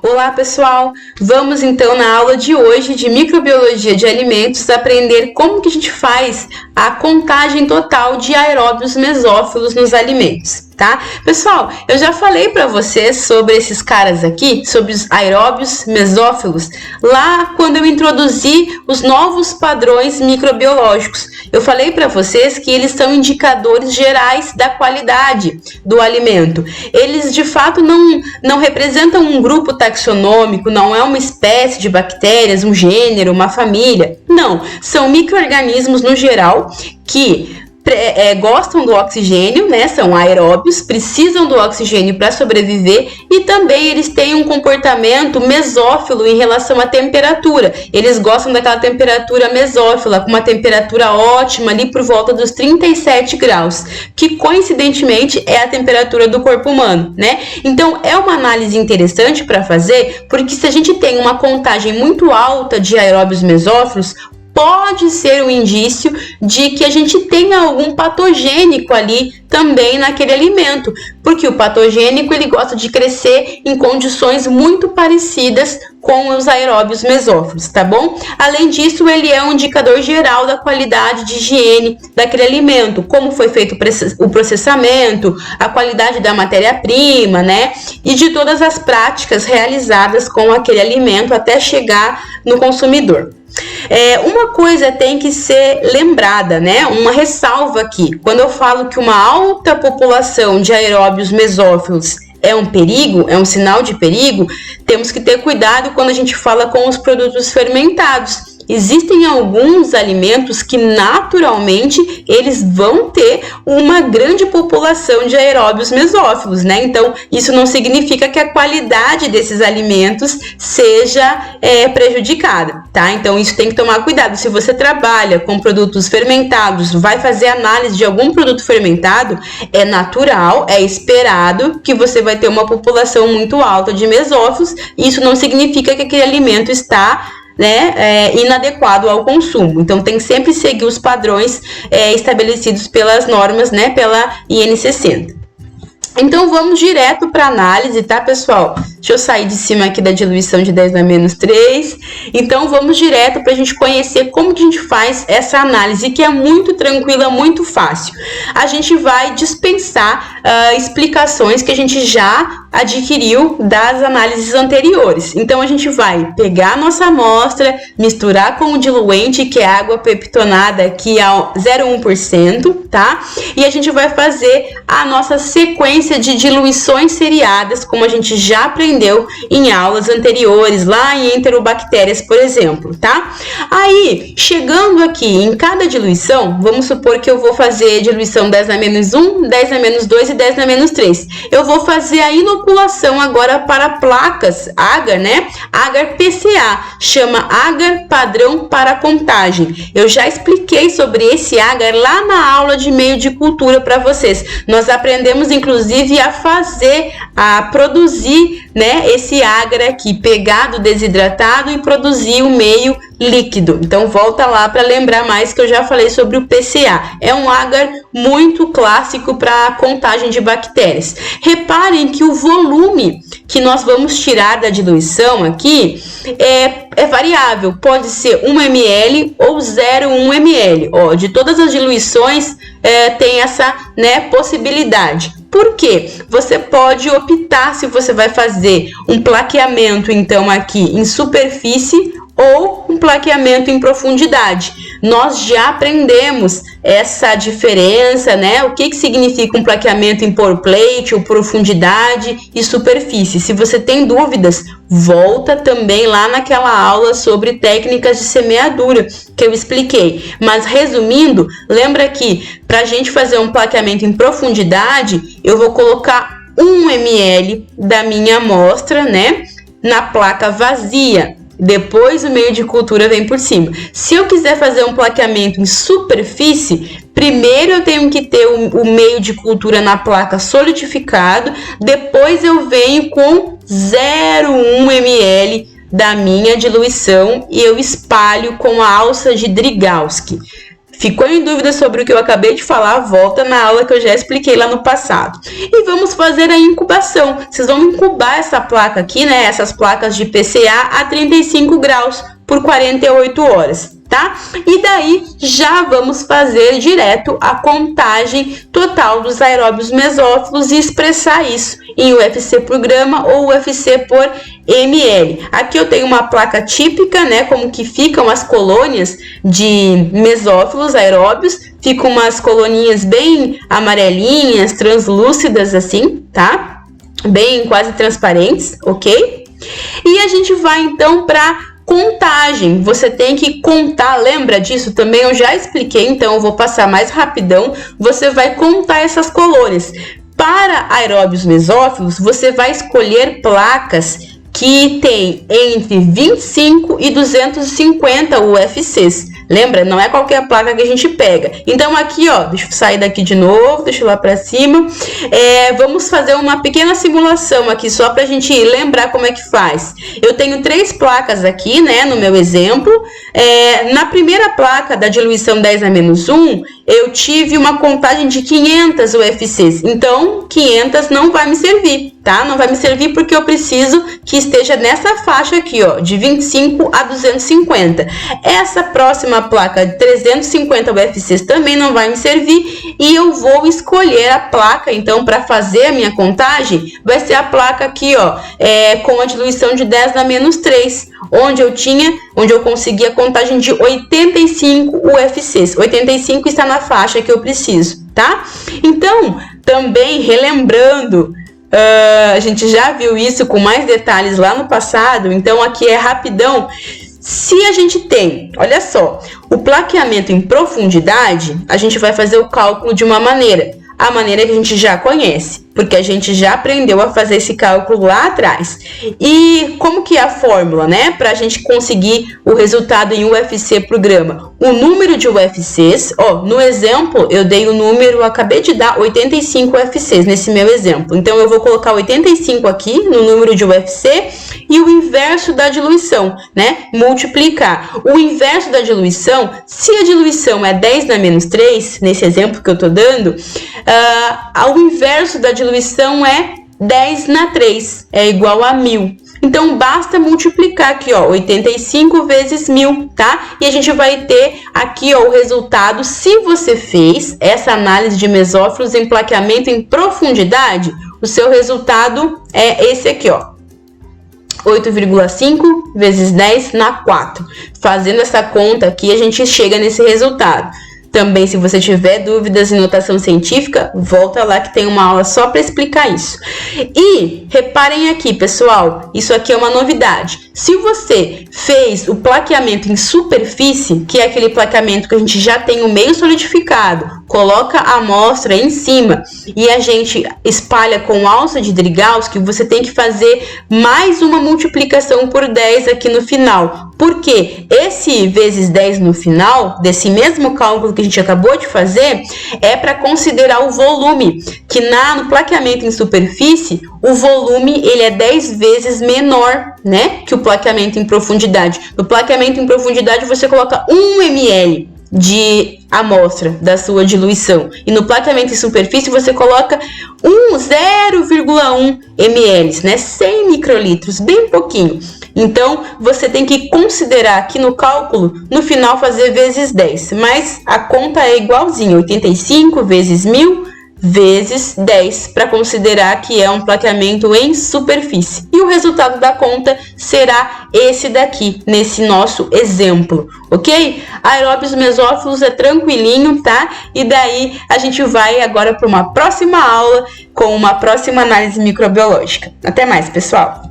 Olá pessoal, vamos então na aula de hoje de microbiologia de alimentos aprender como que a gente faz a contagem total de aeróbios mesófilos nos alimentos, tá? Pessoal, eu já falei para vocês sobre esses caras aqui, sobre os aeróbios mesófilos, lá quando eu introduzi os novos padrões microbiológicos. Eu falei para vocês que eles são indicadores gerais da qualidade do alimento. Eles de fato não representam um grupo taxonômico, não é uma espécie de bactérias, um gênero, uma família. Não, são micro-organismos no geral que gostam do oxigênio, né? São aeróbios, precisam do oxigênio para sobreviver e também eles têm um comportamento mesófilo em relação à temperatura. Eles gostam daquela temperatura mesófila, com uma temperatura ótima ali por volta dos 37 graus, que coincidentemente é a temperatura do corpo humano, né? Então é uma análise interessante para fazer, porque se a gente tem uma contagem muito alta de aeróbios mesófilos, pode ser um indício de que a gente tenha algum patogênico ali também naquele alimento, porque o patogênico ele gosta de crescer em condições muito parecidas com os aeróbios mesófilos, tá bom? Além disso, ele é um indicador geral da qualidade de higiene daquele alimento, como foi feito o processamento, a qualidade da matéria-prima, né? E de todas as práticas realizadas com aquele alimento até chegar no consumidor. Uma coisa tem que ser lembrada, né? Uma ressalva aqui. Quando eu falo que uma alta população de aeróbios mesófilos é um perigo, é um sinal de perigo, temos que ter cuidado quando a gente fala com os produtos fermentados. Existem alguns alimentos que naturalmente eles vão ter uma grande população de aeróbios mesófilos, né? Então, isso não significa que a qualidade desses alimentos seja prejudicada, tá? Então, isso tem que tomar cuidado. Se você trabalha com produtos fermentados, vai fazer análise de algum produto fermentado, é natural, é esperado que você vai ter uma população muito alta de mesófilos. Isso não significa que aquele alimento está inadequado ao consumo. Então tem que sempre seguir os padrões estabelecidos pelas normas, né, pela IN 60. Então vamos direto para a análise, tá, pessoal? Deixa eu sair de cima aqui da diluição de 10 a menos 3. Então vamos direto para a gente conhecer como que a gente faz essa análise, que é muito tranquila, muito fácil. A gente vai dispensar explicações que a gente já adquiriu das análises anteriores. Então a gente vai pegar a nossa amostra, misturar com o diluente, que é água peptonada aqui a 0,1%, tá? E a gente vai fazer a nossa sequência de diluições seriadas, como a gente já aprendeu em aulas anteriores, lá em enterobactérias, por exemplo, tá? Aí, chegando aqui em cada diluição, vamos supor que eu vou fazer diluição 10 a menos 1, 10 a menos 2 e 10 a menos 3. Eu vou fazer a inoculação agora para placas agar, né? Agar PCA, chama agar padrão para contagem. Eu já expliquei sobre esse agar lá na aula de meio de cultura para vocês. Nós aprendemos, inclusive, a produzir, né, esse agar aqui, pegado, desidratado e produzir o meio líquido. Então volta lá para lembrar mais que eu já falei sobre o PCA. É um agar muito clássico para contagem de bactérias. Reparem que o volume que nós vamos tirar da diluição aqui é variável. Pode ser 1 ml ou 0,1 ml. Ó, de todas as diluições tem essa, né, possibilidade. Por quê? Você pode optar se você vai fazer um plaqueamento, então, aqui em superfície ou um plaqueamento em profundidade. Nós já aprendemos essa diferença, né? O que significa um plaqueamento em pore plate, ou profundidade e superfície. Se você tem dúvidas, volta também lá naquela aula sobre técnicas de semeadura que eu expliquei. Mas resumindo, lembra que para a gente fazer um plaqueamento em profundidade, eu vou colocar 1 ml da minha amostra, né, na placa vazia. Depois o meio de cultura vem por cima. Se eu quiser fazer um plaqueamento em superfície, primeiro eu tenho que ter o meio de cultura na placa solidificado, depois eu venho com 0,1 ml da minha diluição e eu espalho com a alça de Drygalski. Ficou em dúvida sobre o que eu acabei de falar? Volta na aula que eu já expliquei lá no passado. E vamos fazer a incubação. Vocês vão incubar essa placa aqui, né? Essas placas de PCA a 35 graus por 48 horas. Tá? E daí já vamos fazer direto a contagem total dos aeróbios mesófilos e expressar isso em UFC por grama ou UFC por ml. Aqui eu tenho uma placa típica, né, como que ficam as colônias de mesófilos aeróbios. Ficam umas coloninhas bem amarelinhas, translúcidas assim, tá? Bem quase transparentes, ok? E a gente vai então para contagem. Você tem que contar, lembra disso? Também eu já expliquei, então eu vou passar mais rapidão. Você vai contar essas colônias. Para aeróbios mesófilos, você vai escolher placas que tem entre 25 e 250 UFCs. Lembra? Não é qualquer placa que a gente pega. Então aqui, ó, deixa eu sair daqui de novo, deixa eu ir lá pra cima. Vamos fazer uma pequena simulação aqui, só pra gente lembrar como é que faz. Eu tenho 3 placas aqui, né, no meu exemplo. Na primeira placa da diluição 10-1, eu tive uma contagem de 500 UFCs. Então, 500 não vai me servir, tá? Não vai me servir porque eu preciso que esteja nessa faixa aqui, ó, de 25 a 250. Essa próxima placa de 350 UFCs também não vai me servir e eu vou escolher a placa, então, para fazer a minha contagem, vai ser a placa aqui, ó, com a diluição de 10-3, onde eu consegui a contagem de 85 UFCs. 85 está na faixa que eu preciso, tá? Então, também relembrando, a gente já viu isso com mais detalhes lá no passado, então aqui é rapidão. Se a gente tem, olha só, o plaqueamento em profundidade, a gente vai fazer o cálculo de uma maneira, a maneira que a gente já conhece, porque a gente já aprendeu a fazer esse cálculo lá atrás. E como que é a fórmula, né, para a gente conseguir o resultado em UFC por grama? O número de UFCs, ó, no exemplo eu dei o número, acabei de dar 85 UFCs nesse meu exemplo. Então eu vou colocar 85 aqui no número de UFC e o inverso da diluição, né, multiplicar. O inverso da diluição, se a diluição é 10-3, nesse exemplo que eu tô dando, o inverso da diluição é 10-3, é igual a 1000. Então, basta multiplicar aqui, ó, 85 vezes 1000, tá? E a gente vai ter aqui, ó, o resultado. Se você fez essa análise de mesófilos em plaqueamento em profundidade, o seu resultado é esse aqui, ó. 8,5 vezes 10 na 4. Fazendo essa conta aqui, a gente chega nesse resultado. Também, se você tiver dúvidas em notação científica, volta lá que tem uma aula só para explicar isso. E reparem aqui, pessoal, isso aqui é uma novidade. Se você fez o plaqueamento em superfície, que é aquele plaqueamento que a gente já tem o meio solidificado, coloca a amostra em cima e a gente espalha com alça de Drygalski, você tem que fazer mais uma multiplicação por 10 aqui no final. Porque esse vezes 10 no final, desse mesmo cálculo que a gente acabou de fazer, é para considerar o volume, que no plaqueamento em superfície, o volume ele é 10 vezes menor, né, que o plaqueamento em profundidade. No plaqueamento em profundidade, você coloca 1 ml de amostra da sua diluição. E no plaqueamento em superfície, você coloca 0,1 ml, né, 100 microlitros, bem pouquinho. Então, você tem que considerar aqui no cálculo, no final, fazer vezes 10. Mas a conta é igualzinha, 85 vezes 1000 vezes 10, para considerar que é um plaqueamento em superfície. E o resultado da conta será esse daqui, nesse nosso exemplo, ok? Aeróbios mesófilos é tranquilinho, tá? E daí a gente vai agora para uma próxima aula com uma próxima análise microbiológica. Até mais, pessoal!